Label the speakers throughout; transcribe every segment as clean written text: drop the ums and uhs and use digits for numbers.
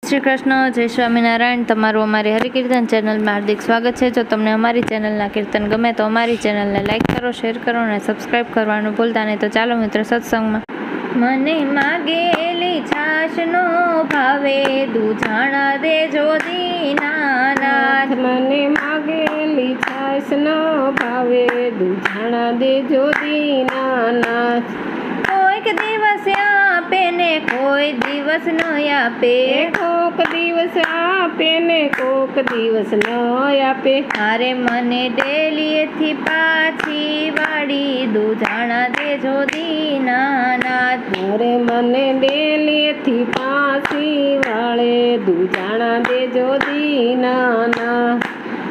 Speaker 1: શ્રી કૃષ્ણ, જય સ્વામિનારાયણ। તમારું અમારી હરિકીર્તન ચેનલમાં હાર્દિક સ્વાગત છે। જો તમને અમારી ચેનલના કીર્તન ગમે તો અમારી ચેનલને લાઈક કરો, શેર કરો અને સબસ્ક્રાઈબ કરવાનું ભૂલતા નહીં। તો ચાલો મિત્રો સત્સંગમાં। મને માગેલી છાશનો ભાવે દૂધાણા દેજો દીનાનાથ।
Speaker 2: મને માગેલી છાશનો ભાવે દૂધાણા દેજો દીનાનાથ।
Speaker 1: કોઈક દિવસ આપે ને કોઈ દિવસ ન આપે,
Speaker 2: કોક દિવસ આપે ને કોક દિવસ ન આપે।
Speaker 1: અરે મને ડેલીએથી પાછી વાળી દૂધાણા દેજો દીનાનાથ।
Speaker 2: અરે મને ડેલીએથી પાછી વાળે દૂધાણા દેજો દીનાનાથ।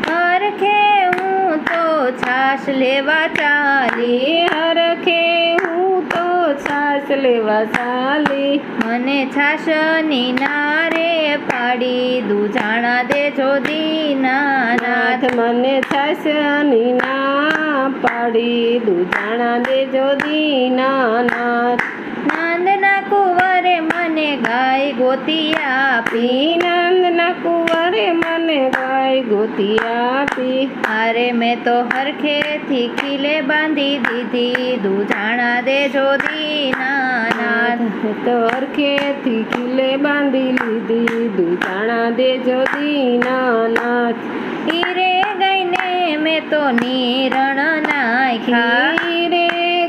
Speaker 1: હરખે હું તો છાશ લેવા ચાલી,
Speaker 2: હરખે હું તો છાશ લેવા ચાલી।
Speaker 1: મને છાશની નારે પાડી દૂધાણા દેજો દીનાનાથ।
Speaker 2: મને છાશની ના પાડી દૂધાણા દેજો દીનાનાથ।
Speaker 1: નંદના કુંવરે મને ગાય ગોતી આપી,
Speaker 2: નંદના કુંવરે મને ગાય ગોતી આપી।
Speaker 1: અરે મેં તો હરખેથી ખીલે બાંધી દીધી દૂધાણા દેજો દીનાનાથ।
Speaker 2: તો હરખેથી ખીલે બાંધી લીધી દૂધાણા દેજો દીનાનાથ।
Speaker 1: હીરે ગઈને મેં તો નીરણ નાખ્યા,
Speaker 2: હીરે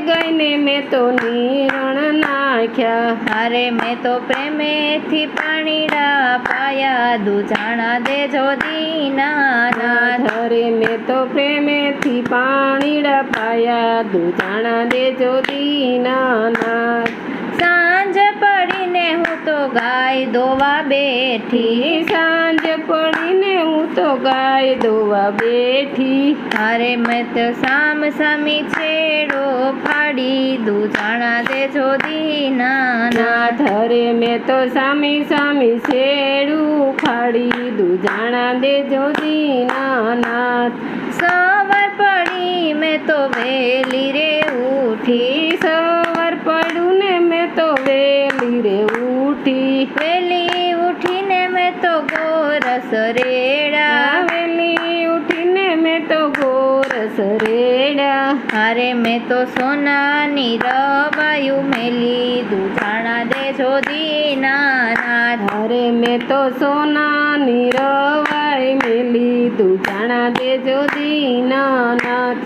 Speaker 2: ગઈને મેં તો નીરણ નાખ્યા।
Speaker 1: અરે મેં તો પ્રેમેથી પાણીડા પાયા દૂધાણા દેજો દીનાનાથ।
Speaker 2: અરે મેં તો પ્રેમેથી પાણીડા પાયા દૂધાણા દેજો દીનાનાથ।
Speaker 1: સાંજ પડીને હું તો ગાય દોવા બેઠી,
Speaker 2: સાંજ પડીને હું તો ગાય દોવા બેઠી।
Speaker 1: અરે મેં તો સામ સામી છેડો ફાડી દૂધાણા દેજો દીનાનાથ।
Speaker 2: અરે મેં તો સામી સામી છેડું ફાડી દૂધાણા દેજો દીનાનાથ।
Speaker 1: સવાર પડી મેં તો વહેલી રે ઉઠી,
Speaker 2: સવાર પડ્યું ને મેં તો વેલી રે ઉઠી।
Speaker 1: વહેલી ઉઠીને મેં તો ગોરસ રેડા,
Speaker 2: વેલી ઉઠીને મેં તો ગોરસ રેડા।
Speaker 1: અરે મેં તો સોનાની રવાયું મેલી દૂધાણા દેજો દીનાનાથ।
Speaker 2: અરે મેં તો સોનાની રવાઈ મેલી દૂધાણા દેજો દીનાનાથ।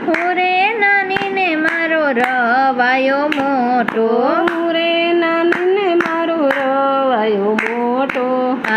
Speaker 1: હું રે નાની ને મારો રવાયો મોટો,
Speaker 2: હું રે નાની ને મારો રવાયો મોટો।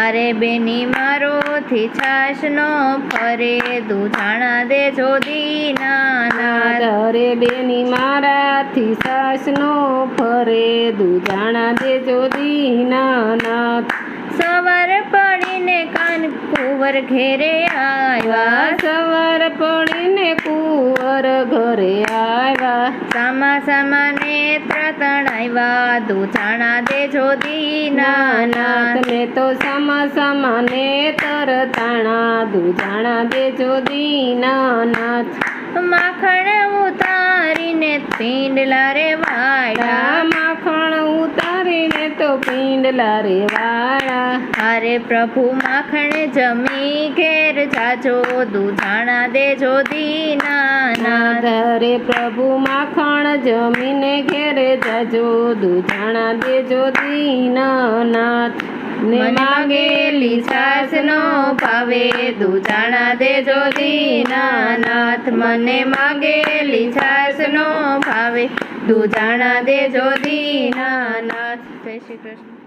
Speaker 1: અરે બેની મારોથી છાશનો ફરે દૂધાણા દેજો દીનાનાથ।
Speaker 2: અરે બેની મારાથી સાસનો ફરે દૂધાણા દેજો દીનાનાથ।
Speaker 1: સવાર પડીને કાન કુંવર ઘેરે આવ્યા,
Speaker 2: સવાર પડીને કુંવર ઘરે આવ્યા।
Speaker 1: સામા સામા નેત્ર તણાવ્યા દૂધાણા દેજો દીનાનાથ।
Speaker 2: મેં તો સામા સામા નેતર તાણા દૂધાણા દેજો દીનાનાથ।
Speaker 1: માખણ ઉતારીને પિંડલા રે વાળા,
Speaker 2: માખણ ઉતારીને તો પિંડલા રે વાળા।
Speaker 1: અરે પ્રભુ માખણ જમી ઘેર જાજો દૂધાણા દેજો દીનાનાથ।
Speaker 2: અરે પ્રભુ માખણ જમીને ઘેરે જાજો દૂધાણા દેજો દીનાનાથ।
Speaker 1: મને માગેલી છાશનો ભાવે દૂધાણા દેજો દીનાનાથ। મને માગેલી છાશનો ભાવે દૂધાણા દેજો દીનાનાથ। જય શ્રી કૃષ્ણ।